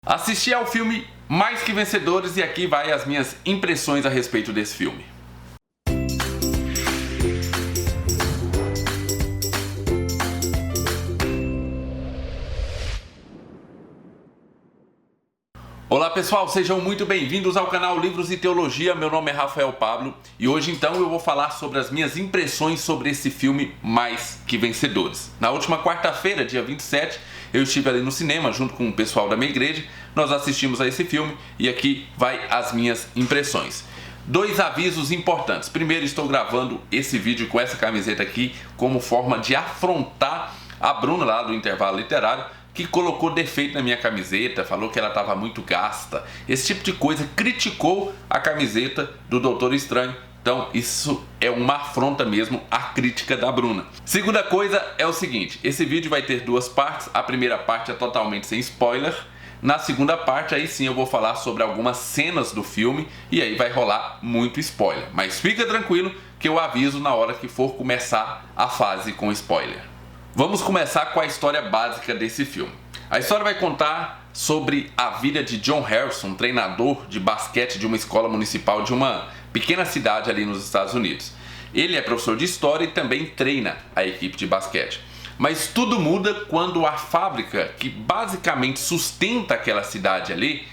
Assisti ao filme Mais Que Vencedores e aqui vai as minhas impressões a respeito desse filme. Olá pessoal, sejam muito bem-vindos ao canal Livros e Teologia. Meu nome é Rafael Pablo e hoje então eu vou falar sobre as minhas impressões sobre esse filme Mais Que Vencedores. Na última quarta-feira, dia 27, eu estive ali no cinema junto com o pessoal da minha igreja, nós assistimos a esse filme e aqui vai as minhas impressões. Dois avisos importantes. Primeiro, estou gravando esse vídeo com essa camiseta aqui como forma de afrontar a Bruna lá do Intervalo Literário, que colocou defeito na minha camiseta, falou que ela estava muito gasta, esse tipo de coisa, criticou a camiseta do Doutor Estranho. Então isso é uma afronta mesmo à crítica da Bruna. Segunda coisa é o seguinte, esse vídeo vai ter duas partes, a primeira parte é totalmente sem spoiler, na segunda parte aí sim eu vou falar sobre algumas cenas do filme e aí vai rolar muito spoiler, mas fica tranquilo que eu aviso na hora que for começar a fase com spoiler. Vamos começar com a história básica desse filme. A história vai contar sobre a vida de John Harrison, um treinador de basquete de uma escola municipal de uma pequena cidade ali nos Estados Unidos. Ele é professor de história e também treina a equipe de basquete. Mas tudo muda quando a fábrica que basicamente sustenta aquela cidade ali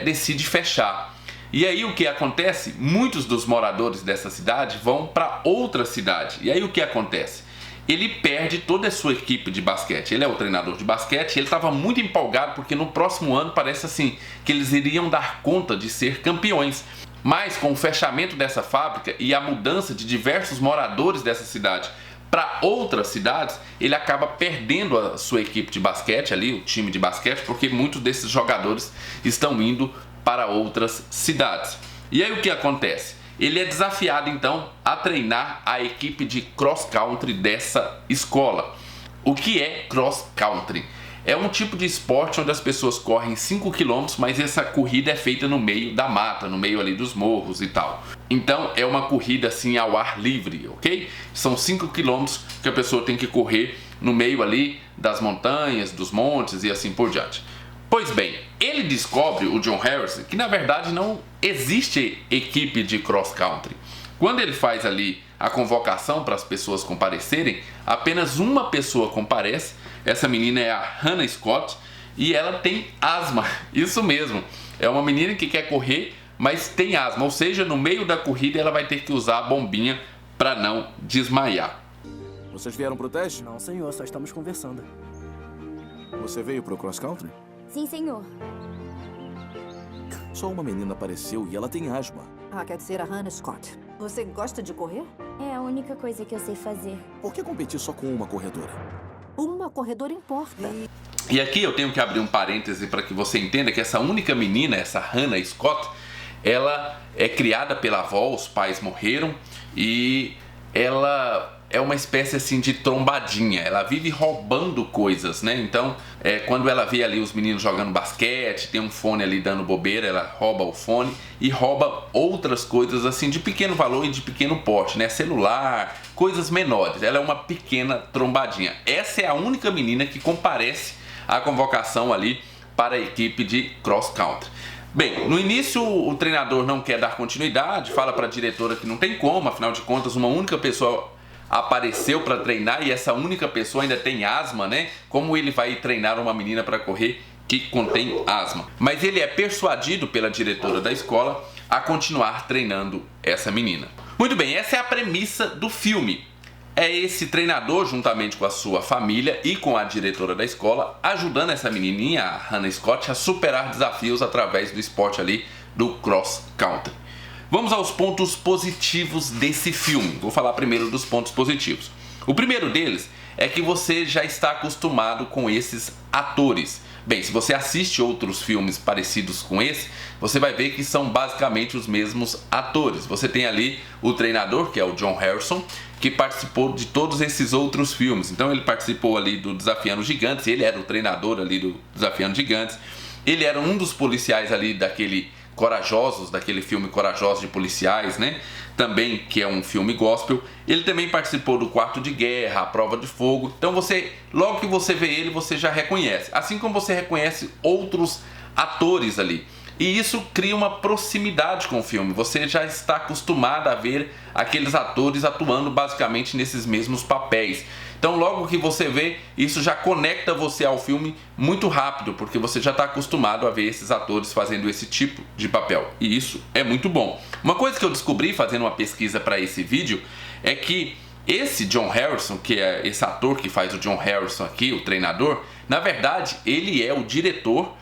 decide fechar. E aí o que acontece? Muitos dos moradores dessa cidade vão para outra cidade. E aí o que acontece? Ele perde toda a sua equipe de basquete. Ele é o treinador de basquete e ele estava muito empolgado porque no próximo ano parece assim que eles iriam dar conta de ser campeões. Mas com o fechamento dessa fábrica e a mudança de diversos moradores dessa cidade para outras cidades, ele acaba perdendo a sua equipe de basquete ali, o time de basquete, porque muitos desses jogadores estão indo para outras cidades. E aí o que acontece? Ele é desafiado então a treinar a equipe de cross country dessa escola. O que é cross country? É um tipo de esporte onde as pessoas correm 5 km, mas essa corrida é feita no meio da mata, no meio ali dos morros e tal. Então é uma corrida assim ao ar livre, ok? São 5 km que a pessoa tem que correr no meio ali das montanhas, dos montes e assim por diante. Pois bem, ele descobre, o John Harrison, que na verdade não existe equipe de cross country. Quando ele faz ali a convocação para as pessoas comparecerem, apenas uma pessoa comparece. Essa menina é a Hannah Scott e ela tem asma. Isso mesmo, é uma menina que quer correr, mas tem asma. Ou seja, no meio da corrida ela vai ter que usar a bombinha para não desmaiar. Vocês vieram pro teste? Não, senhor, só estamos conversando. Você veio pro cross country? Sim, senhor. Só uma menina apareceu e ela tem asma. Ah, quer dizer a Hannah Scott. Você gosta de correr? É a única coisa que eu sei fazer. Por que competir só com uma corredora? Uma corredora importa. E aqui eu tenho que abrir um parêntese para que você entenda que essa única menina, essa Hannah Scott, ela é criada pela avó, os pais morreram e ela é uma espécie assim de trombadinha, ela vive roubando coisas, né? Então, quando ela vê ali os meninos jogando basquete, tem um fone ali dando bobeira, ela rouba o fone e rouba outras coisas assim de pequeno valor e de pequeno porte, né? Celular, coisas menores. Ela é uma pequena trombadinha. Essa é a única menina que comparece à convocação ali para a equipe de cross country. Bem, no início o treinador não quer dar continuidade, fala para a diretora que não tem como, afinal de contas uma única pessoa apareceu para treinar e essa única pessoa ainda tem asma, né? Como ele vai treinar uma menina para correr que contém asma? Mas ele é persuadido pela diretora da escola a continuar treinando essa menina. Muito bem, essa é a premissa do filme. É esse treinador, juntamente com a sua família e com a diretora da escola, ajudando essa menininha, a Hannah Scott, a superar desafios através do esporte ali do cross country. Vamos aos pontos positivos desse filme. Vou falar primeiro dos pontos positivos. O primeiro deles é que você já está acostumado com esses atores. Bem, se você assiste outros filmes parecidos com esse, você vai ver que são basicamente os mesmos atores. Você tem ali o treinador, que é o John Harrison, que participou de todos esses outros filmes. Então ele participou ali do Desafiando Gigantes, ele era o treinador ali do Desafiando Gigantes. Ele era um dos policiais ali daquele Corajosos, daquele filme Corajosos de Policiais, né? Também, que é um filme gospel. Ele também participou do Quarto de Guerra, A Prova de Fogo. Então logo que você vê ele, você já reconhece. Assim como você reconhece outros atores ali. E isso cria uma proximidade com o filme. Você já está acostumado a ver aqueles atores atuando basicamente nesses mesmos papéis. Então logo que você vê, isso já conecta você ao filme muito rápido, porque você já está acostumado a ver esses atores fazendo esse tipo de papel. E isso é muito bom. Uma coisa que eu descobri fazendo uma pesquisa para esse vídeo é que esse John Harrison, que é esse ator que faz o John Harrison aqui, o treinador, na verdade ele é o diretor,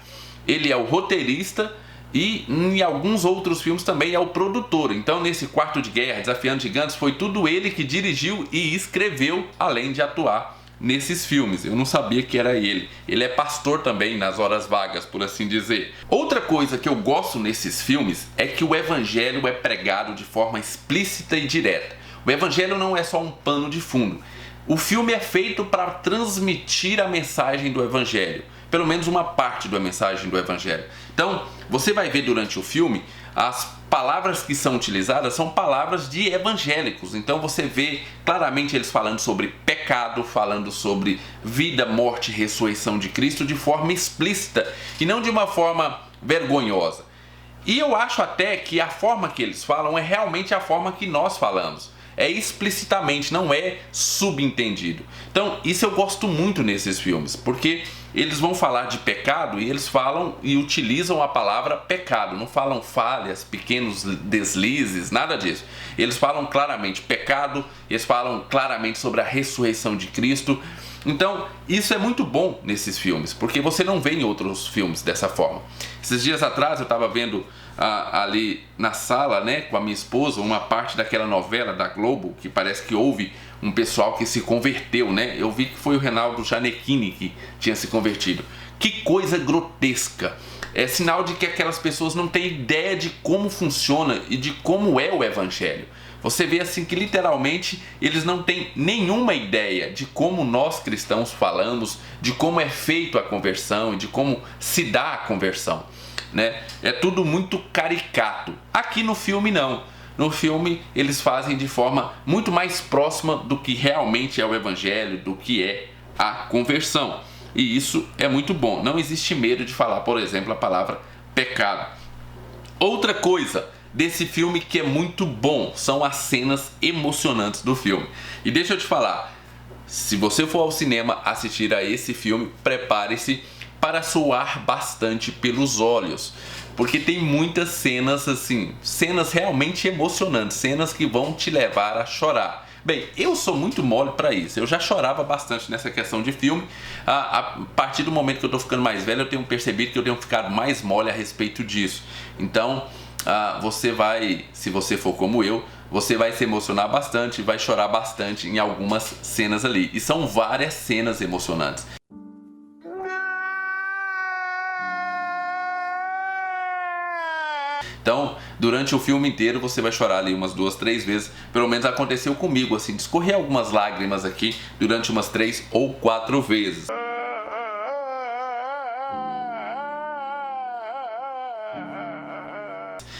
ele é o roteirista e em alguns outros filmes também é o produtor. Então nesse Quarto de Guerra, Desafiando Gigantes, foi tudo ele que dirigiu e escreveu, além de atuar nesses filmes. Eu não sabia que era ele. Ele é pastor também nas horas vagas, por assim dizer. Outra coisa que eu gosto nesses filmes é que o evangelho é pregado de forma explícita e direta. O evangelho não é só um pano de fundo. O filme é feito para transmitir a mensagem do evangelho, pelo menos uma parte da mensagem do evangelho. Então, você vai ver durante o filme, as palavras que são utilizadas são palavras de evangélicos. Então você vê claramente eles falando sobre pecado, falando sobre vida, morte e ressurreição de Cristo de forma explícita e não de uma forma vergonhosa. E eu acho até que a forma que eles falam é realmente a forma que nós falamos. É explicitamente, não é subentendido. Então, isso eu gosto muito nesses filmes, porque eles vão falar de pecado e eles falam e utilizam a palavra pecado. Não falam falhas, pequenos deslizes, nada disso. Eles falam claramente pecado, eles falam claramente sobre a ressurreição de Cristo. Então, isso é muito bom nesses filmes, porque você não vê em outros filmes dessa forma. Esses dias atrás eu estava vendo ali na sala, né, com a minha esposa, uma parte daquela novela da Globo, que parece que houve um pessoal que se converteu, né? Eu vi que foi o Reinaldo Gianecchini que tinha se convertido. Que coisa grotesca! É sinal de que aquelas pessoas não têm ideia de como funciona e de como é o evangelho. Você vê assim que literalmente eles não têm nenhuma ideia de como nós cristãos falamos, de como é feito a conversão e de como se dá a conversão, né? É tudo muito caricato. Aqui no filme não. No filme eles fazem de forma muito mais próxima do que realmente é o evangelho, do que é a conversão. E isso é muito bom. Não existe medo de falar, por exemplo, a palavra pecado. Outra coisa desse filme que é muito bom são as cenas emocionantes do filme. E deixa eu te falar, se você for ao cinema assistir a esse filme, prepare-se para suar bastante pelos olhos, porque tem muitas cenas assim, cenas realmente emocionantes, cenas que vão te levar a chorar. Bem, eu sou muito mole para isso, eu já chorava bastante nessa questão de filme. A partir do momento que eu tô ficando mais velho, eu tenho percebido que eu tenho ficado mais mole a respeito disso. Então, você vai, se você for como eu, você vai se emocionar bastante, vai chorar bastante em algumas cenas ali. E são várias cenas emocionantes. Então, durante o filme inteiro você vai chorar ali umas 2, 3 vezes. Pelo menos aconteceu comigo, assim, de escorrer algumas lágrimas aqui durante umas 3 ou 4 vezes.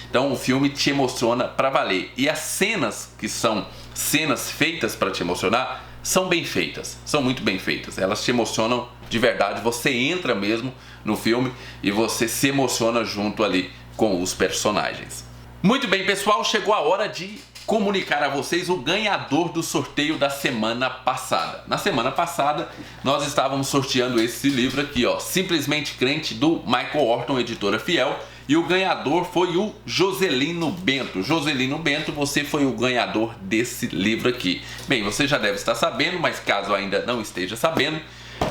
Então o filme te emociona pra valer. E as cenas que são cenas feitas para te emocionar são bem feitas, são muito bem feitas. Elas te emocionam de verdade, você entra mesmo no filme e você se emociona junto ali com os personagens. Muito bem, pessoal, chegou a hora de comunicar a vocês o ganhador do sorteio da semana passada. Na semana passada nós estávamos sorteando esse livro aqui, ó, Simplesmente Crente, do Michael Horton, editora Fiel, e o ganhador foi o Joselino Bento. Joselino Bento, você foi o ganhador desse livro aqui. Bem, você já deve estar sabendo, mas caso ainda não esteja sabendo,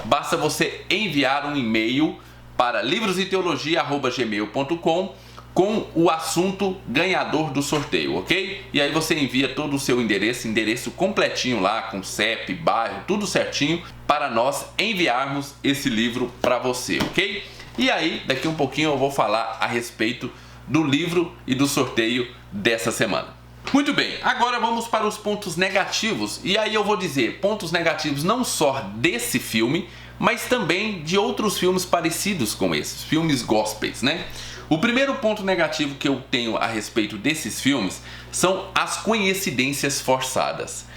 basta você enviar um e-mail para livrositeologia@gmail.com com o assunto ganhador do sorteio, ok? E aí você envia todo o seu endereço completinho lá, com CEP, bairro, tudo certinho, para nós enviarmos esse livro para você, ok? E aí, daqui um pouquinho eu vou falar a respeito do livro e do sorteio dessa semana. Muito bem, agora vamos para os pontos negativos. E aí eu vou dizer pontos negativos não só desse filme, mas também de outros filmes parecidos com esses, filmes gospels, né? O primeiro ponto negativo que eu tenho a respeito desses filmes são as coincidências forçadas.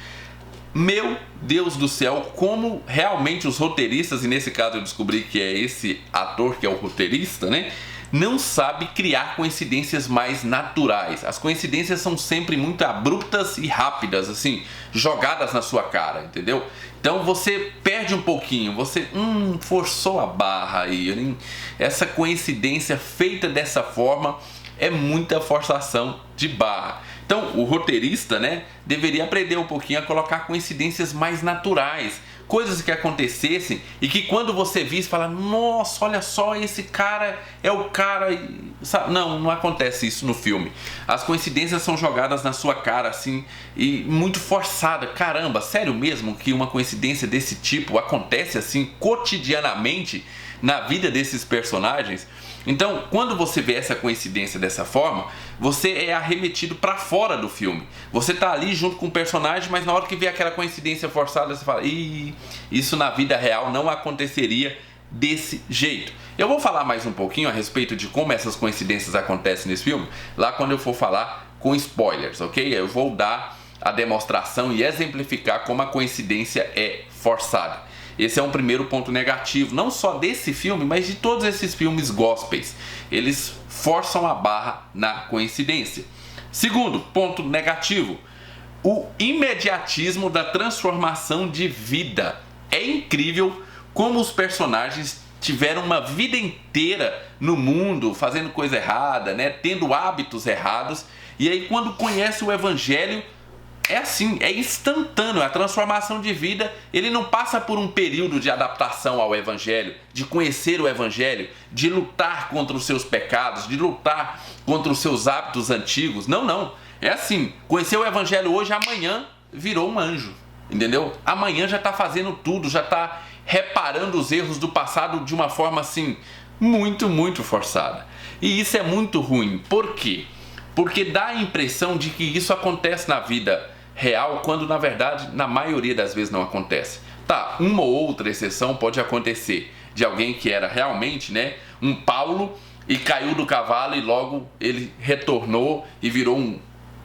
Meu Deus do céu, como realmente os roteiristas, e nesse caso eu descobri que é esse ator que é o roteirista, né? não sabe criar coincidências mais naturais. As coincidências são sempre muito abruptas e rápidas, assim, jogadas na sua cara, entendeu? Então você perde um pouquinho, você forçou a barra aí. Essa coincidência feita dessa forma é muita forçação de barra. Então o roteirista, né, deveria aprender um pouquinho a colocar coincidências mais naturais, coisas que acontecessem e que quando você visse, fala, nossa, olha só, esse cara é o cara, sabe? Não acontece isso no filme. As coincidências são jogadas na sua cara assim e muito forçada. Caramba, sério mesmo que uma coincidência desse tipo acontece assim cotidianamente na vida desses personagens? Então, quando você vê essa coincidência dessa forma, você é arremetido para fora do filme. Você tá ali junto com o personagem, mas na hora que vê aquela coincidência forçada, você fala, isso na vida real não aconteceria desse jeito. Eu vou falar mais um pouquinho a respeito de como essas coincidências acontecem nesse filme, lá quando eu for falar com spoilers, ok? Eu vou dar a demonstração e exemplificar como a coincidência é forçada. Esse é um primeiro ponto negativo, não só desse filme, mas de todos esses filmes gospels. Eles forçam a barra na coincidência. Segundo ponto negativo, o imediatismo da transformação de vida. É incrível como os personagens tiveram uma vida inteira no mundo, fazendo coisa errada, né? Tendo hábitos errados, e aí quando conhece o Evangelho, é assim, é instantâneo. A transformação de vida, ele não passa por um período de adaptação ao Evangelho, de conhecer o Evangelho, de lutar contra os seus pecados, de lutar contra os seus hábitos antigos. Não. É assim, conheceu o Evangelho hoje, amanhã virou um anjo, entendeu? Amanhã já está fazendo tudo, já está reparando os erros do passado de uma forma assim, muito forçada. E isso é muito ruim. Por quê? Porque dá a impressão de que isso acontece na vida real, quando na verdade, na maioria das vezes não acontece. Tá, uma ou outra exceção pode acontecer de alguém que era realmente, né, um Paulo e caiu do cavalo e logo ele retornou e virou um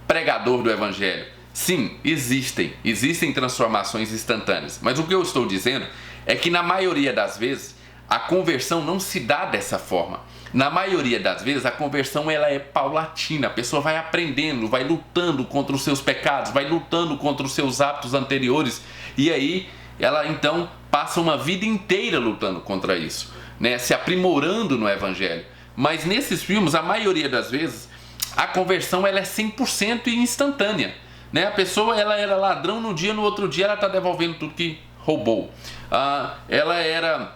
pregador do Evangelho. Sim, existem transformações instantâneas, mas o que eu estou dizendo é que na maioria das vezes a conversão não se dá dessa forma. Na maioria das vezes a conversão ela é paulatina, a pessoa vai aprendendo, vai lutando contra os seus pecados, vai lutando contra os seus hábitos anteriores e aí ela então passa uma vida inteira lutando contra isso, né? Se aprimorando no Evangelho. Mas nesses filmes, a maioria das vezes, a conversão ela é 100% e instantânea, né? A pessoa ela era ladrão num dia, no outro dia ela está devolvendo tudo que roubou. Ela era,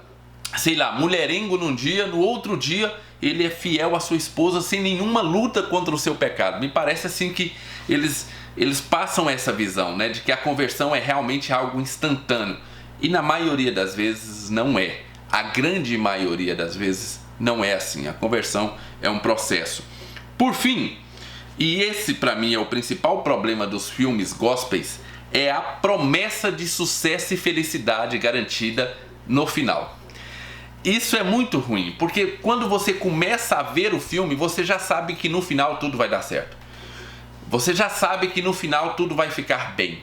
sei lá, mulherengo num dia, no outro dia ele é fiel à sua esposa sem nenhuma luta contra o seu pecado. Me parece assim que eles passam essa visão, né, de que a conversão é realmente algo instantâneo. E na maioria das vezes não é. A grande maioria das vezes não é assim. A conversão é um processo. Por fim, e esse para mim é o principal problema dos filmes gospels, é a promessa de sucesso e felicidade garantida no final. Isso é muito ruim, porque quando você começa a ver o filme, você já sabe que no final tudo vai dar certo. Você já sabe que no final tudo vai ficar bem.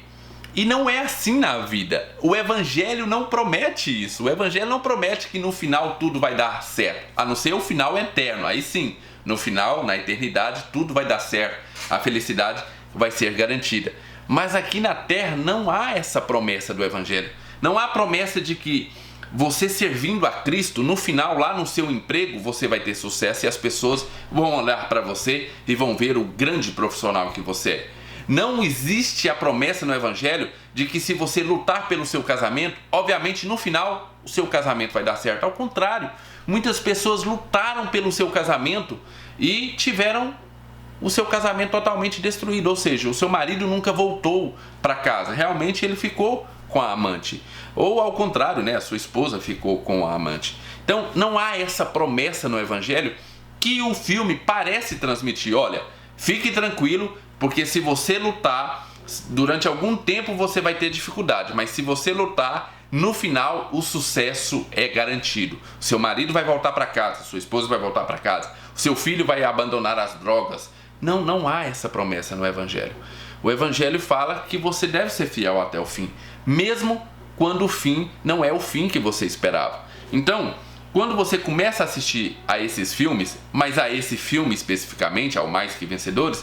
E não é assim na vida. O Evangelho não promete isso. O Evangelho não promete que no final tudo vai dar certo, a não ser o final eterno. Aí sim, no final, na eternidade, tudo vai dar certo. A felicidade vai ser garantida. Mas aqui na terra não há essa promessa do Evangelho. Não há promessa de que você servindo a Cristo, no final, lá no seu emprego, você vai ter sucesso e as pessoas vão olhar para você e vão ver o grande profissional que você é. Não existe a promessa no Evangelho de que se você lutar pelo seu casamento, obviamente no final o seu casamento vai dar certo. Ao contrário, muitas pessoas lutaram pelo seu casamento e tiveram o seu casamento totalmente destruído. Ou seja, o seu marido nunca voltou para casa. Realmente ele ficou com a amante. Ou ao contrário, né? A sua esposa ficou com a amante. Então não há essa promessa no Evangelho que o filme parece transmitir. Olha, fique tranquilo, porque se você lutar, durante algum tempo você vai ter dificuldade, mas se você lutar, no final o sucesso é garantido. Seu marido vai voltar para casa, sua esposa vai voltar para casa, seu filho vai abandonar as drogas. Não há essa promessa no Evangelho. O Evangelho fala que você deve ser fiel até o fim, mesmo quando o fim não é o fim que você esperava. Então, quando você começa a assistir a esses filmes, mas a esse filme especificamente, ao Mais Que Vencedores,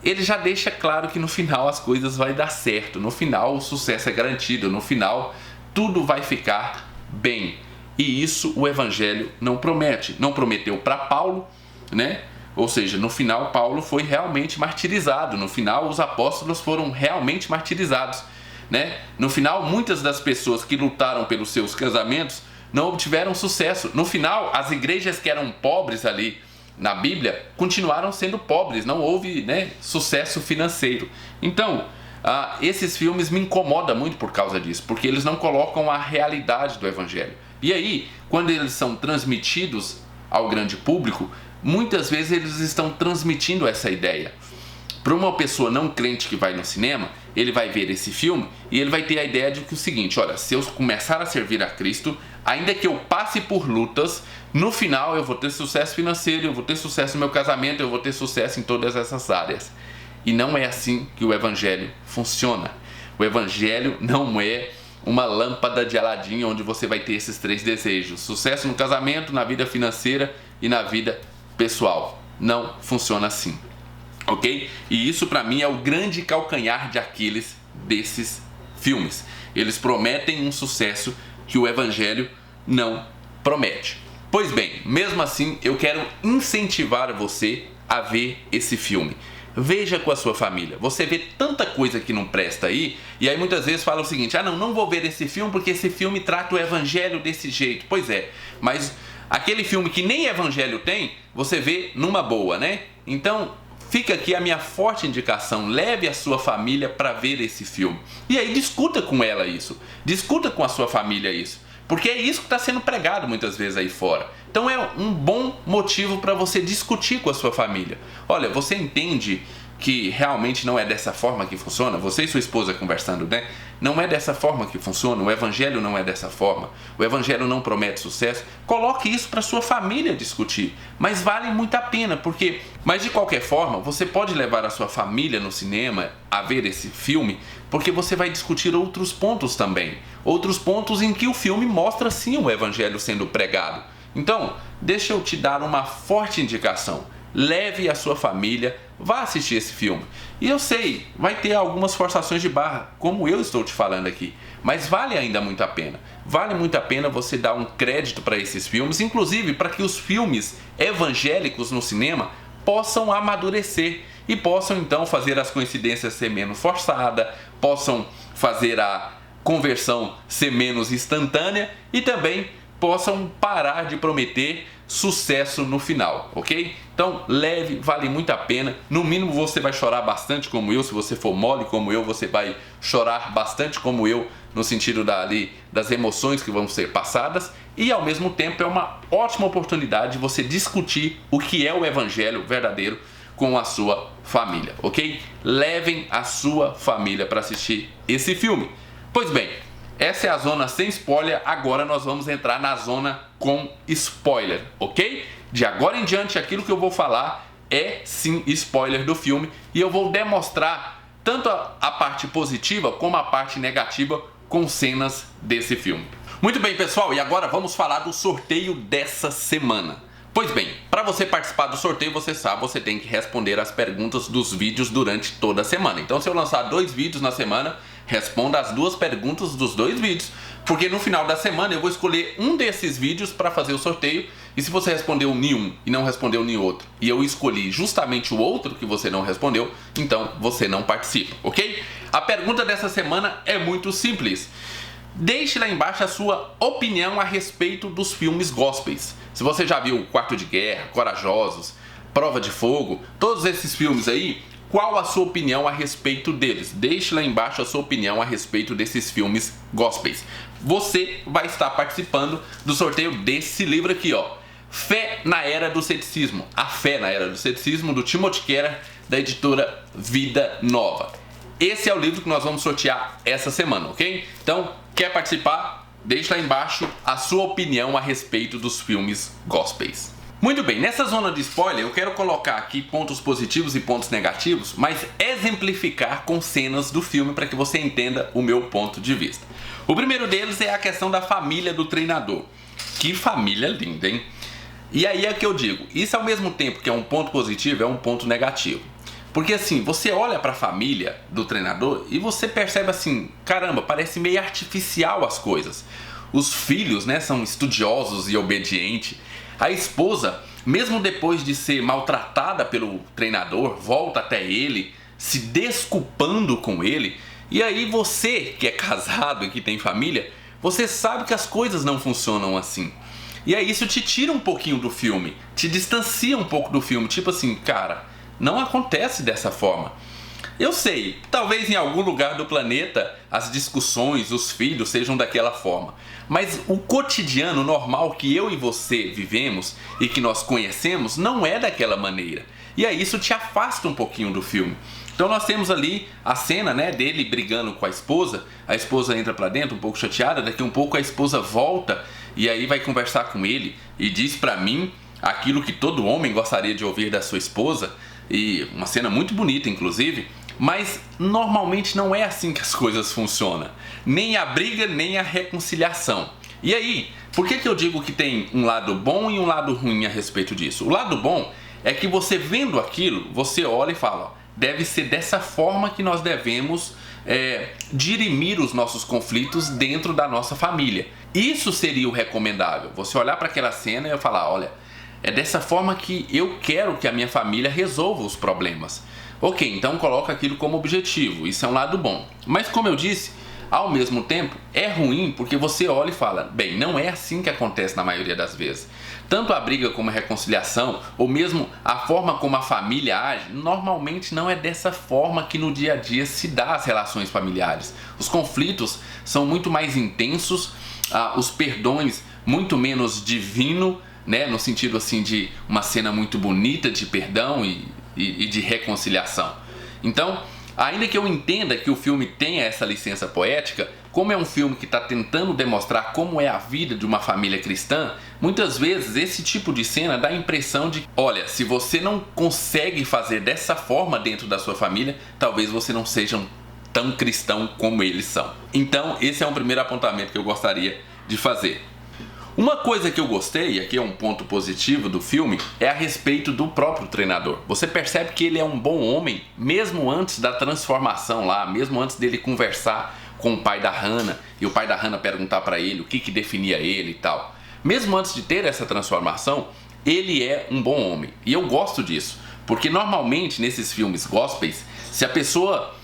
ele já deixa claro que no final as coisas vão dar certo, no final o sucesso é garantido, no final tudo vai ficar bem. E isso o Evangelho não promete. Não prometeu para Paulo, né? Ou seja, no final Paulo foi realmente martirizado, no final os apóstolos foram realmente martirizados, né? No final muitas das pessoas que lutaram pelos seus casamentos não obtiveram sucesso. No final as igrejas que eram pobres ali na Bíblia continuaram sendo pobres, não houve, né, sucesso financeiro. Então esses filmes me incomodam muito por causa disso, porque eles não colocam a realidade do Evangelho. E aí, quando eles são transmitidos ao grande público, muitas vezes eles estão transmitindo essa ideia. Para uma pessoa não crente que vai no cinema, ele vai ver esse filme e ele vai ter a ideia de que o seguinte: olha, se eu começar a servir a Cristo, ainda que eu passe por lutas, no final eu vou ter sucesso financeiro, eu vou ter sucesso no meu casamento, eu vou ter sucesso em todas essas áreas. E não é assim que o Evangelho funciona. O Evangelho não é uma lâmpada de Aladim onde você vai ter esses 3 desejos: sucesso no casamento, na vida financeira e na vida pessoal. Não funciona assim, ok? E isso para mim é o grande calcanhar de Aquiles desses filmes. Eles prometem um sucesso que o Evangelho não promete. Pois bem, mesmo assim eu quero incentivar você a ver esse filme. Veja com a sua família. Você vê tanta coisa que não presta aí, e aí muitas vezes fala o seguinte: não vou ver esse filme porque esse filme trata o Evangelho desse jeito. Pois é, mas aquele filme que nem Evangelho tem, você vê numa boa, né? Então fica aqui a minha forte indicação: leve a sua família para ver esse filme. E aí discuta com ela isso, discuta com a sua família isso, porque é isso que está sendo pregado muitas vezes aí fora. Então é um bom motivo para você discutir com a sua família. Olha, você entende que realmente não é dessa forma que funciona? Você e sua esposa conversando, né? Não é dessa forma que funciona, o Evangelho não é dessa forma, o Evangelho não promete sucesso. Coloque isso para sua família discutir, mas vale muito a pena, porque... Mas de qualquer forma, você pode levar a sua família no cinema a ver esse filme, porque você vai discutir outros pontos também, outros pontos em que o filme mostra sim o Evangelho sendo pregado. Então, deixa eu te dar uma forte indicação: leve a sua família, vá assistir esse filme. E eu sei, vai ter algumas forçações de barra, como eu estou te falando aqui, mas vale ainda muito a pena. Vale muito a pena você dar um crédito para esses filmes, inclusive para que os filmes evangélicos no cinema possam amadurecer e possam então fazer as coincidências ser menos forçadas, possam fazer a conversão ser menos instantânea e também possam parar de prometer sucesso no final, ok? Então leve, vale muito a pena. No mínimo você vai chorar bastante como eu. Se você for mole como eu, você vai chorar bastante como eu, no sentido das emoções que vão ser passadas. E ao mesmo tempo é uma ótima oportunidade de você discutir o que é o Evangelho verdadeiro com a sua família, ok? Levem a sua família para assistir esse filme. Pois bem, essa é a zona sem spoiler. Agora nós vamos entrar na zona com spoiler, ok? De agora em diante, aquilo que eu vou falar é sim spoiler do filme, e eu vou demonstrar tanto a parte positiva como a parte negativa com cenas desse filme. Muito bem, pessoal, e agora vamos falar do sorteio dessa semana. Pois bem, para você participar do sorteio, você sabe, você tem que responder as perguntas dos vídeos durante toda a semana. Então, se eu lançar 2 vídeos na semana, responda as 2 perguntas dos 2 vídeos, porque no final da semana eu vou escolher um desses vídeos para fazer o sorteio. E se você respondeu nenhum e não respondeu nenhum outro, e eu escolhi justamente o outro que você não respondeu, então você não participa, ok? A pergunta dessa semana é muito simples. Deixe lá embaixo a sua opinião a respeito dos filmes gospels. Se você já viu Quarto de Guerra, Corajosos, Prova de Fogo, todos esses filmes aí, qual a sua opinião a respeito deles? Deixe lá embaixo a sua opinião a respeito desses filmes gospels. Você vai estar participando do sorteio desse livro aqui, ó. Fé na Era do Ceticismo. A Fé na Era do Ceticismo, do Timothy Keller, da editora Vida Nova. Esse é o livro que nós vamos sortear essa semana, ok? Então, quer participar? Deixe lá embaixo a sua opinião a respeito dos filmes gospels. Muito bem, nessa zona de spoiler eu quero colocar aqui pontos positivos e pontos negativos, mas exemplificar com cenas do filme para que você entenda o meu ponto de vista. O primeiro deles é a questão da família do treinador. Que família linda, hein? E aí é que eu digo, isso ao mesmo tempo que é um ponto positivo, é um ponto negativo. Porque assim, você olha para a família do treinador e você percebe assim, caramba, parece meio artificial as coisas. Os filhos, né, são estudiosos e obedientes. A esposa, mesmo depois de ser maltratada pelo treinador, volta até ele, se desculpando com ele. E aí você, que é casado e que tem família, você sabe que as coisas não funcionam assim. E aí isso te tira um pouquinho do filme, te distancia um pouco do filme. Tipo assim, cara, não acontece dessa forma. Eu sei, talvez em algum lugar do planeta as discussões, os filhos sejam daquela forma. Mas o cotidiano normal que eu e você vivemos e que nós conhecemos não é daquela maneira. E aí isso te afasta um pouquinho do filme. Então nós temos ali a cena, né, dele brigando com a esposa entra pra dentro um pouco chateada, daqui um pouco a esposa volta e aí vai conversar com ele e diz pra mim aquilo que todo homem gostaria de ouvir da sua esposa, e uma cena muito bonita inclusive, mas normalmente não é assim que as coisas funcionam, nem a briga nem a reconciliação. E aí, por que eu digo que tem um lado bom e um lado ruim a respeito disso? O lado bom é que você vendo aquilo, você olha e fala, ó, deve ser dessa forma que nós devemos dirimir os nossos conflitos dentro da nossa família. Isso seria o recomendável. Você olhar para aquela cena e falar, olha, é dessa forma que eu quero que a minha família resolva os problemas. Ok, então coloca aquilo como objetivo. Isso é um lado bom. Mas como eu disse, ao mesmo tempo é ruim porque você olha e fala, bem, não é assim que acontece na maioria das vezes. Tanto a briga como a reconciliação, ou mesmo a forma como a família age, normalmente não é dessa forma que no dia a dia se dá as relações familiares. Os conflitos são muito mais intensos, os perdões muito menos divino, né, no sentido assim de uma cena muito bonita de perdão e de reconciliação. Então, ainda que eu entenda que o filme tenha essa licença poética, como é um filme que está tentando demonstrar como é a vida de uma família cristã, muitas vezes esse tipo de cena dá a impressão de, olha, se você não consegue fazer dessa forma dentro da sua família, talvez você não seja tão cristão como eles são. Então, esse é um primeiro apontamento que eu gostaria de fazer. Uma coisa que eu gostei, e aqui é um ponto positivo do filme, é a respeito do próprio treinador. Você percebe que ele é um bom homem, mesmo antes da transformação lá, mesmo antes dele conversar com o pai da Hannah, e o pai da Hannah perguntar para ele o que definia ele e tal. Mesmo antes de ter essa transformação, ele é um bom homem. E eu gosto disso, porque normalmente nesses filmes gospels, se a pessoa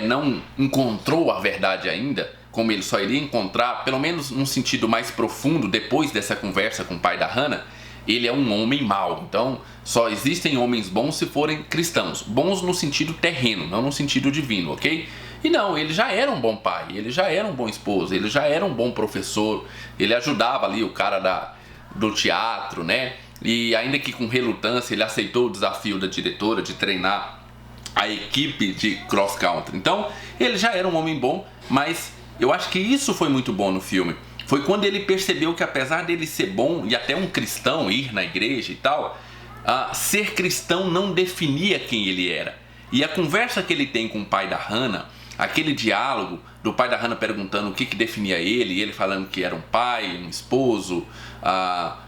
não encontrou a verdade ainda, como ele só iria encontrar, pelo menos num sentido mais profundo, depois dessa conversa com o pai da Hannah, ele é um homem mau. Então, só existem homens bons se forem cristãos. Bons no sentido terreno, não no sentido divino, ok? E não, ele já era um bom pai, ele já era um bom esposo, ele já era um bom professor, ele ajudava ali o cara do teatro, né? E ainda que com relutância, ele aceitou o desafio da diretora de treinar a equipe de cross country. Então, ele já era um homem bom, mas eu acho que isso foi muito bom no filme. Foi quando ele percebeu que apesar dele ser bom e até um cristão, ir na igreja e tal, ser cristão não definia quem ele era. E a conversa que ele tem com o pai da Hannah, aquele diálogo do pai da Hannah perguntando o que definia ele, e ele falando que era um pai, um esposo,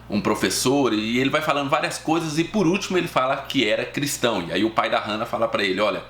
um professor, e ele vai falando várias coisas e por último ele fala que era cristão. E aí o pai da Hannah fala para ele, olha,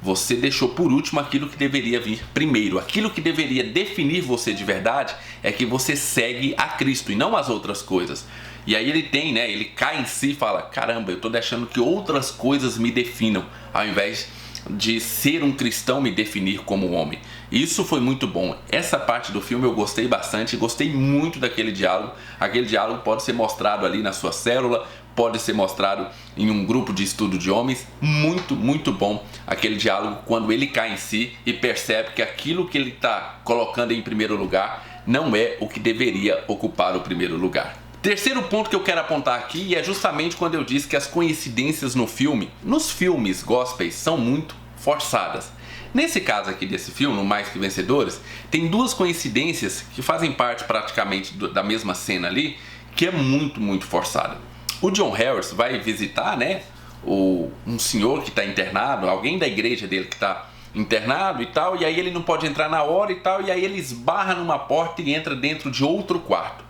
você deixou por último aquilo que deveria vir primeiro. Aquilo que deveria definir você de verdade é que você segue a Cristo e não as outras coisas. E aí ele cai em si e fala, caramba, eu estou deixando que outras coisas me definam, ao invés de ser um cristão me definir como homem. Isso foi muito bom. Essa parte do filme eu gostei bastante, gostei muito daquele diálogo. Aquele diálogo pode ser mostrado ali na sua célula, pode ser mostrado em um grupo de estudo de homens. Muito, muito bom aquele diálogo quando ele cai em si e percebe que aquilo que ele está colocando em primeiro lugar não é o que deveria ocupar o primeiro lugar. Terceiro ponto que eu quero apontar aqui é justamente quando eu disse que as coincidências nos filmes gospels são muito forçadas. Nesse caso aqui desse filme, o Mais Que Vencedores, tem duas coincidências que fazem parte praticamente da mesma cena ali, que é muito, muito forçada. O John Harris vai visitar, né, um senhor que está internado, alguém da igreja dele que está internado e tal, e aí ele não pode entrar na hora e tal, e aí ele esbarra numa porta e entra dentro de outro quarto.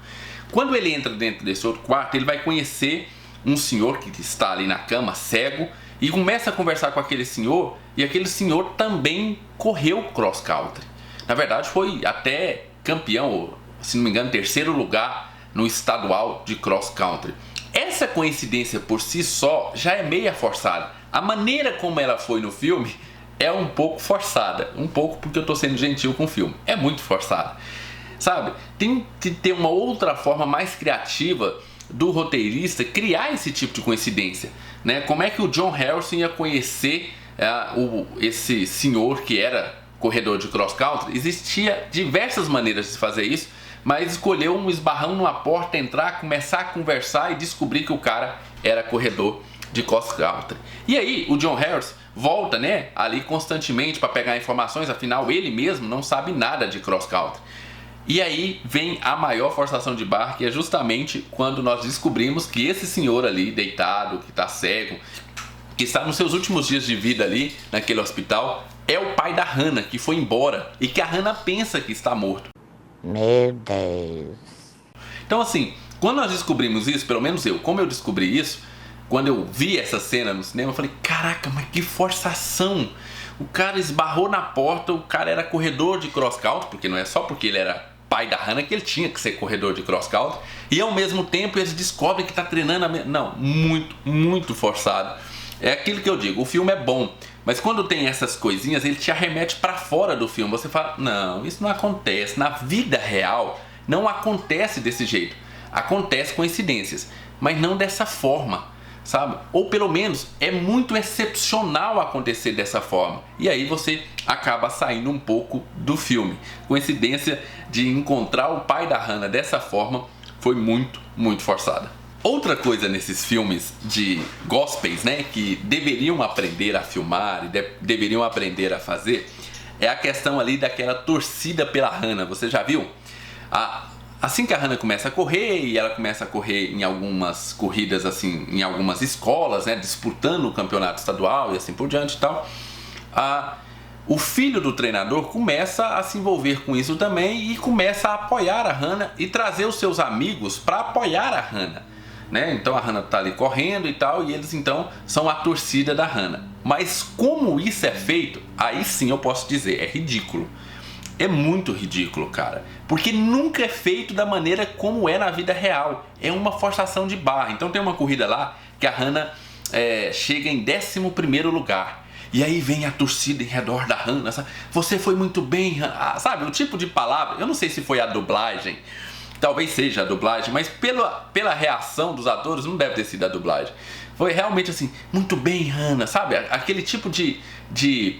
Quando ele entra dentro desse outro quarto, ele vai conhecer um senhor que está ali na cama, cego, e começa a conversar com aquele senhor, e aquele senhor também correu cross country. Na verdade, foi até campeão, se não me engano, 3º lugar no estadual de cross country. Essa coincidência por si só já é meia forçada. A maneira como ela foi no filme é um pouco forçada. Um pouco porque eu estou sendo gentil com o filme. É muito forçada. Sabe? Tem que ter uma outra forma mais criativa do roteirista criar esse tipo de coincidência, né? Como é que o John Harrison ia conhecer esse senhor que era corredor de cross country? Existia diversas maneiras de fazer isso, mas escolheu um esbarrão numa porta, entrar, começar a conversar e descobrir que o cara era corredor de cross country. E aí o John Harrison volta, né, ali constantemente para pegar informações, afinal ele mesmo não sabe nada de cross country. E aí vem a maior forçação de barra, que é justamente quando nós descobrimos que esse senhor ali, deitado, que está cego, que está nos seus últimos dias de vida ali, naquele hospital, é o pai da Hannah, que foi embora e que a Hannah pensa que está morto. Meu Deus. Então assim, quando nós descobrimos isso, pelo menos eu, como eu descobri isso, quando eu vi essa cena no cinema, eu falei, caraca, mas que forçação! O cara esbarrou na porta, o cara era corredor de cross country, porque não é só porque ele era pai da Hannah que ele tinha que ser corredor de cross country, e ao mesmo tempo eles descobrem que está treinando Não, muito forçado. É aquilo que eu digo, o filme é bom, mas quando tem essas coisinhas, ele te arremete para fora do filme. Você fala, não, isso não acontece. Na vida real, não acontece desse jeito. Acontece coincidências, mas não dessa forma, sabe? Ou pelo menos é muito excepcional acontecer dessa forma. E aí você acaba saindo um pouco do filme. Coincidência de encontrar o pai da Hannah dessa forma foi muito forçada. Outra coisa nesses filmes de gospels, né, que deveriam aprender a filmar e deveriam aprender a fazer, é a questão ali daquela torcida pela Hannah. Você já viu? Assim que a Hannah começa a correr, e ela começa a correr em algumas corridas, assim, em algumas escolas, né, disputando o campeonato estadual e assim por diante e tal, o filho do treinador começa a se envolver com isso também e começa a apoiar a Hannah e trazer os seus amigos para apoiar a Hannah, né? Então a Hannah tá ali correndo e tal, e eles então são a torcida da Hannah. Mas como isso é feito, aí sim eu posso dizer, é ridículo. É muito ridículo, cara, porque nunca é feito da maneira como é na vida real. É uma forçação de barra. Então tem uma corrida lá que a Hannah chega em 11º lugar. E aí vem a torcida em redor da Hannah, sabe? Você foi muito bem, Hannah. Sabe, o tipo de palavra, eu não sei se foi a dublagem, talvez seja a dublagem, mas pela reação dos atores, não deve ter sido a dublagem. Foi realmente assim, muito bem, Hannah, sabe? Aquele tipo de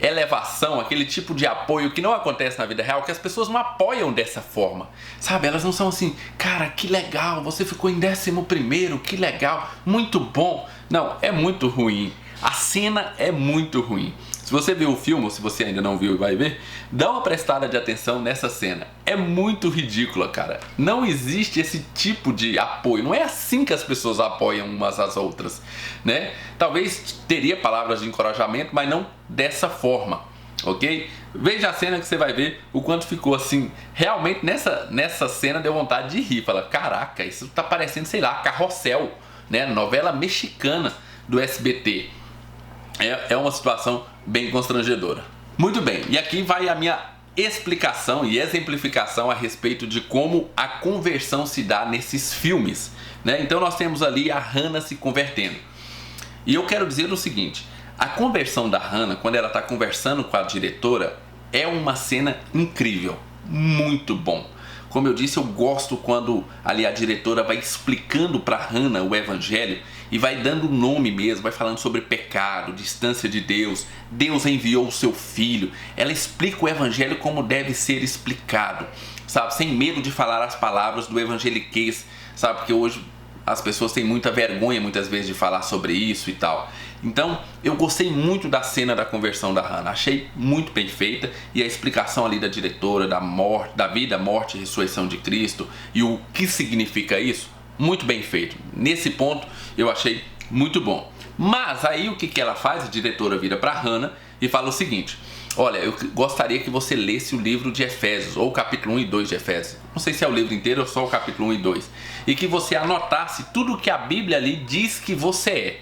elevação, aquele tipo de apoio que não acontece na vida real, que as pessoas não apoiam dessa forma, sabe? Elas não são assim, cara, que legal, você ficou em 11º, que legal, muito bom. Não, é muito ruim. A cena é muito ruim. Se você viu o filme, ou se você ainda não viu e vai ver, dá uma prestada de atenção nessa cena. É muito ridícula, cara. Não existe esse tipo de apoio. Não é assim que as pessoas apoiam umas às outras, né? Talvez teria palavras de encorajamento, mas não dessa forma, ok? Veja a cena que você vai ver o quanto ficou assim. Realmente nessa cena deu vontade de rir. Fala, caraca, isso tá parecendo, sei lá, Carrossel, né? Novela mexicana do SBT. É uma situação bem constrangedora. Muito bem, e aqui vai a minha explicação e exemplificação a respeito de como a conversão se dá nesses filmes, né? Então nós temos ali a Hannah se convertendo. E eu quero dizer o seguinte, a conversão da Hannah, quando ela está conversando com a diretora, é uma cena incrível, muito bom. Como eu disse, eu gosto quando ali a diretora vai explicando para Hannah o evangelho e vai dando nome mesmo, vai falando sobre pecado, distância de Deus, Deus enviou o seu filho. Ela explica o evangelho como deve ser explicado, sabe? Sem medo de falar as palavras do evangeliquez, sabe? Porque hoje as pessoas têm muita vergonha muitas vezes de falar sobre isso e tal. Então eu gostei muito da cena da conversão da Hannah, achei muito bem feita, e a explicação ali da diretora da morte, da vida, morte e ressurreição de Cristo e o que significa isso, muito bem feito. Nesse ponto eu achei muito bom. Mas aí o que ela faz? A diretora vira para Hannah e fala o seguinte: olha, eu gostaria que você lesse o livro de Efésios, ou o capítulo 1 e 2 de Efésios. Não sei se é o livro inteiro ou só o capítulo 1 e 2. E que você anotasse tudo que a Bíblia ali diz que você é.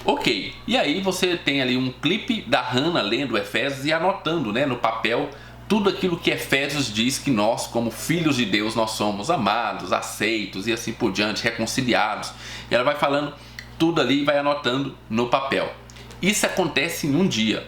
Ok, e aí você tem ali um clipe da Hannah lendo Efésios e anotando, né, no papel tudo aquilo que Efésios diz que nós, como filhos de Deus, nós somos amados, aceitos e assim por diante, reconciliados. E ela vai falando tudo ali e vai anotando no papel. Isso acontece em um dia.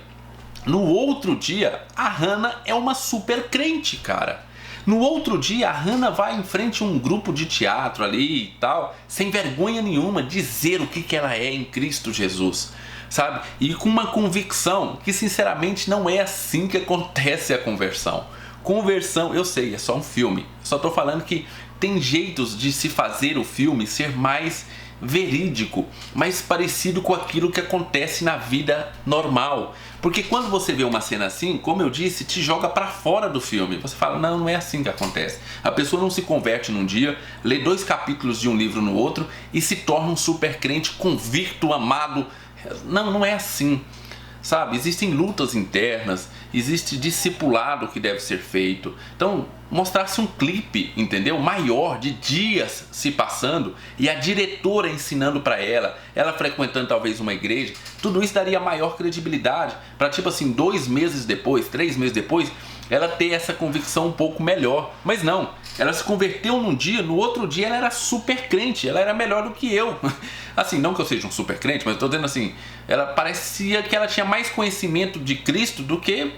No outro dia, a Hannah é uma super crente, cara. No outro dia, a Hannah vai em frente a um grupo de teatro ali e tal, sem vergonha nenhuma, dizer o que ela é em Cristo Jesus, sabe? E com uma convicção que, sinceramente, não é assim que acontece a conversão. Conversão, eu sei, é só um filme. Só tô falando que tem jeitos de se fazer o filme ser mais verídico, mais parecido com aquilo que acontece na vida normal. Porque quando você vê uma cena assim, como eu disse, te joga para fora do filme. Você fala, não, não é assim que acontece. A pessoa não se converte num dia, lê 2 capítulos de um livro no outro e se torna um super crente convicto, amado. Não, não é assim. Sabe, existem lutas internas, existe discipulado que deve ser feito. Então, mostrasse um clipe, entendeu? Maior, de dias se passando, e a diretora ensinando para ela frequentando talvez uma igreja, tudo isso daria maior credibilidade para, tipo assim, 2 meses depois, 3 meses depois, ela ter essa convicção um pouco melhor. Mas não, ela se converteu num dia, no outro dia ela era super crente, ela era melhor do que eu. Assim, não que eu seja um super crente, mas eu tô dizendo assim, ela parecia que ela tinha mais conhecimento de Cristo do que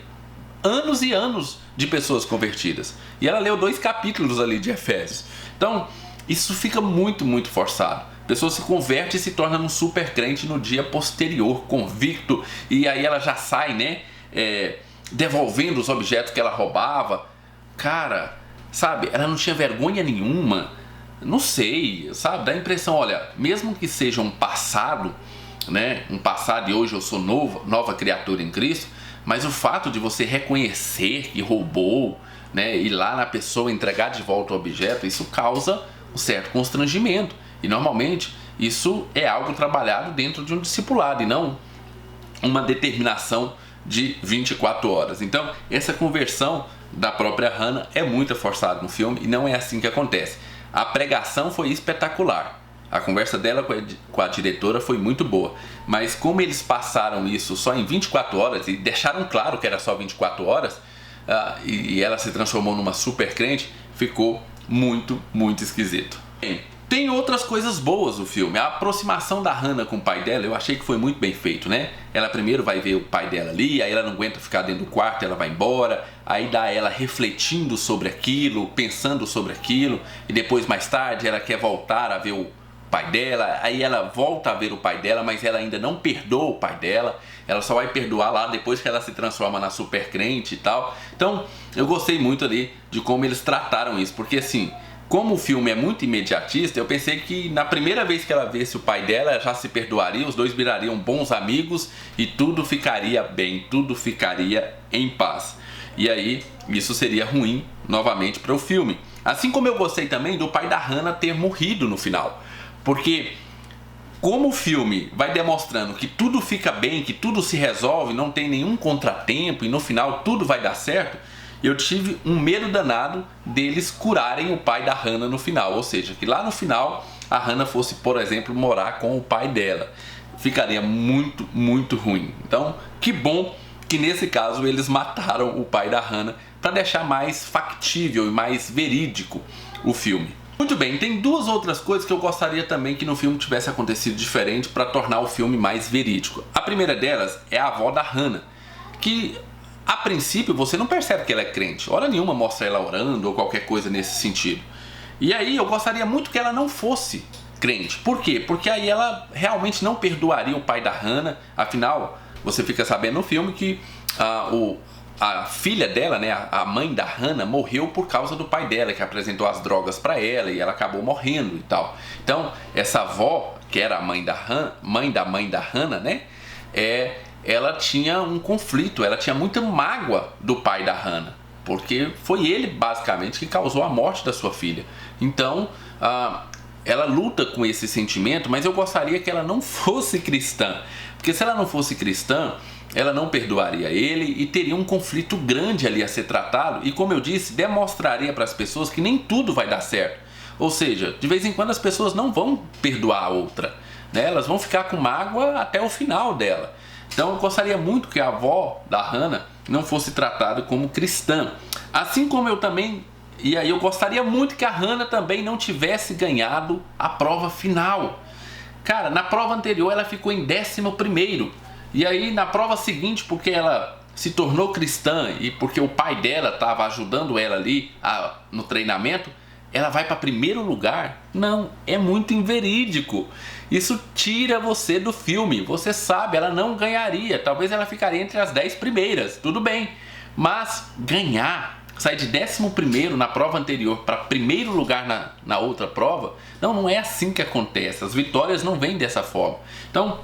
anos e anos de pessoas convertidas. E ela leu 2 capítulos ali de Efésios. Então, isso fica muito, muito forçado. A pessoa se converte e se torna um super crente no dia posterior, convicto, e aí ela já sai, né, devolvendo os objetos que ela roubava. Cara, sabe, ela não tinha vergonha nenhuma. Não sei, sabe, dá a impressão, olha, mesmo que seja um passado, né, um passado e hoje eu sou nova criatura em Cristo, mas o fato de você reconhecer que roubou, né, ir lá na pessoa entregar de volta o objeto, isso causa um certo constrangimento. E normalmente isso é algo trabalhado dentro de um discipulado e não uma determinação de 24 horas. Então, essa conversão da própria Hannah é muito forçada no filme e não é assim que acontece. A pregação foi espetacular. A conversa dela com a diretora foi muito boa. Mas como eles passaram isso só em 24 horas e deixaram claro que era só 24 horas, e ela se transformou numa super crente, ficou muito, muito esquisito. Bem, tem outras coisas boas o filme. A aproximação da Hannah com o pai dela, eu achei que foi muito bem feito, né? Ela primeiro vai ver o pai dela ali, aí ela não aguenta ficar dentro do quarto, ela vai embora, aí dá ela refletindo sobre aquilo, pensando sobre aquilo, e depois mais tarde ela quer voltar a ver o pai dela, aí ela volta a ver o pai dela, mas ela ainda não perdoa o pai dela, ela só vai perdoar lá depois que ela se transforma na super crente e tal. Então, eu gostei muito ali de como eles trataram isso, porque assim, como o filme é muito imediatista, eu pensei que na primeira vez que ela visse o pai dela, ela já se perdoaria, os dois virariam bons amigos e tudo ficaria bem, tudo ficaria em paz. E aí, isso seria ruim novamente para o filme. Assim como eu gostei também do pai da Hannah ter morrido no final. Porque como o filme vai demonstrando que tudo fica bem, que tudo se resolve, não tem nenhum contratempo e no final tudo vai dar certo, eu tive um medo danado deles curarem o pai da Hannah no final. Ou seja, que lá no final a Hannah fosse, por exemplo, morar com o pai dela. Ficaria muito, muito ruim. Então, que bom que nesse caso eles mataram o pai da Hannah para deixar mais factível e mais verídico o filme. Muito bem, tem 2 outras coisas que eu gostaria também que no filme tivesse acontecido diferente para tornar o filme mais verídico. A primeira delas é a avó da Hannah, que a princípio você não percebe que ela é crente. Hora nenhuma mostra ela orando ou qualquer coisa nesse sentido. E aí eu gostaria muito que ela não fosse crente. Por quê? Porque aí ela realmente não perdoaria o pai da Hannah. Afinal, você fica sabendo no filme que a filha dela, né, a mãe da Hannah, morreu por causa do pai dela, que apresentou as drogas para ela e ela acabou morrendo e tal. Então, essa avó, que era a mãe da Hannah, né, ela tinha um conflito, ela tinha muita mágoa do pai da Hannah, porque foi ele, basicamente, que causou a morte da sua filha. Então, ela luta com esse sentimento, mas eu gostaria que ela não fosse cristã. Porque se ela não fosse cristã, ela não perdoaria ele e teria um conflito grande ali a ser tratado e, como eu disse, demonstraria para as pessoas que nem tudo vai dar certo. Ou seja, de vez em quando as pessoas não vão perdoar a outra, né? Elas vão ficar com mágoa até o final dela. Então eu gostaria muito que a avó da Hannah não fosse tratada como cristã. Assim como eu também, e aí eu gostaria muito que a Hannah também não tivesse ganhado a prova final. Cara, na prova anterior ela ficou em 11º. E aí na prova seguinte, porque ela se tornou cristã e porque o pai dela estava ajudando ela ali no treinamento, ela vai para 1º lugar? Não, é muito inverídico. Isso tira você do filme. Você sabe, ela não ganharia. Talvez ela ficaria entre as 10 primeiras, tudo bem. Mas ganhar, sair de 11º na prova anterior para 1º lugar na outra prova, não é assim que acontece. As vitórias não vêm dessa forma. Então,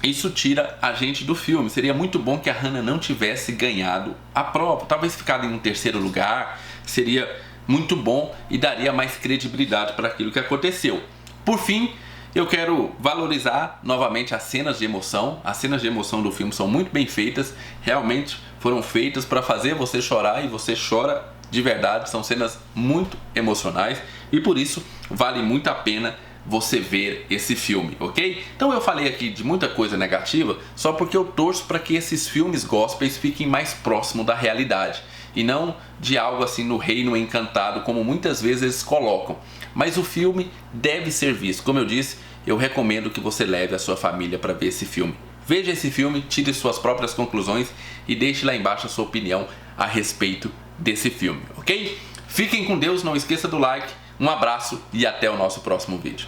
isso tira a gente do filme. Seria muito bom que a Hannah não tivesse ganhado a prova. Talvez ficado em um 3º lugar seria muito bom e daria mais credibilidade para aquilo que aconteceu. Por fim, eu quero valorizar novamente as cenas de emoção. As cenas de emoção do filme são muito bem feitas. Realmente foram feitas para fazer você chorar e você chora de verdade. São cenas muito emocionais e por isso vale muito a pena você ver esse filme, ok? Então eu falei aqui de muita coisa negativa só porque eu torço para que esses filmes gospels fiquem mais próximos da realidade e não de algo assim no reino encantado como muitas vezes eles colocam. Mas o filme deve ser visto. Como eu disse, eu recomendo que você leve a sua família para ver esse filme. Veja esse filme, tire suas próprias conclusões e deixe lá embaixo a sua opinião a respeito desse filme, ok? Fiquem com Deus, não esqueça do like, um abraço e até o nosso próximo vídeo.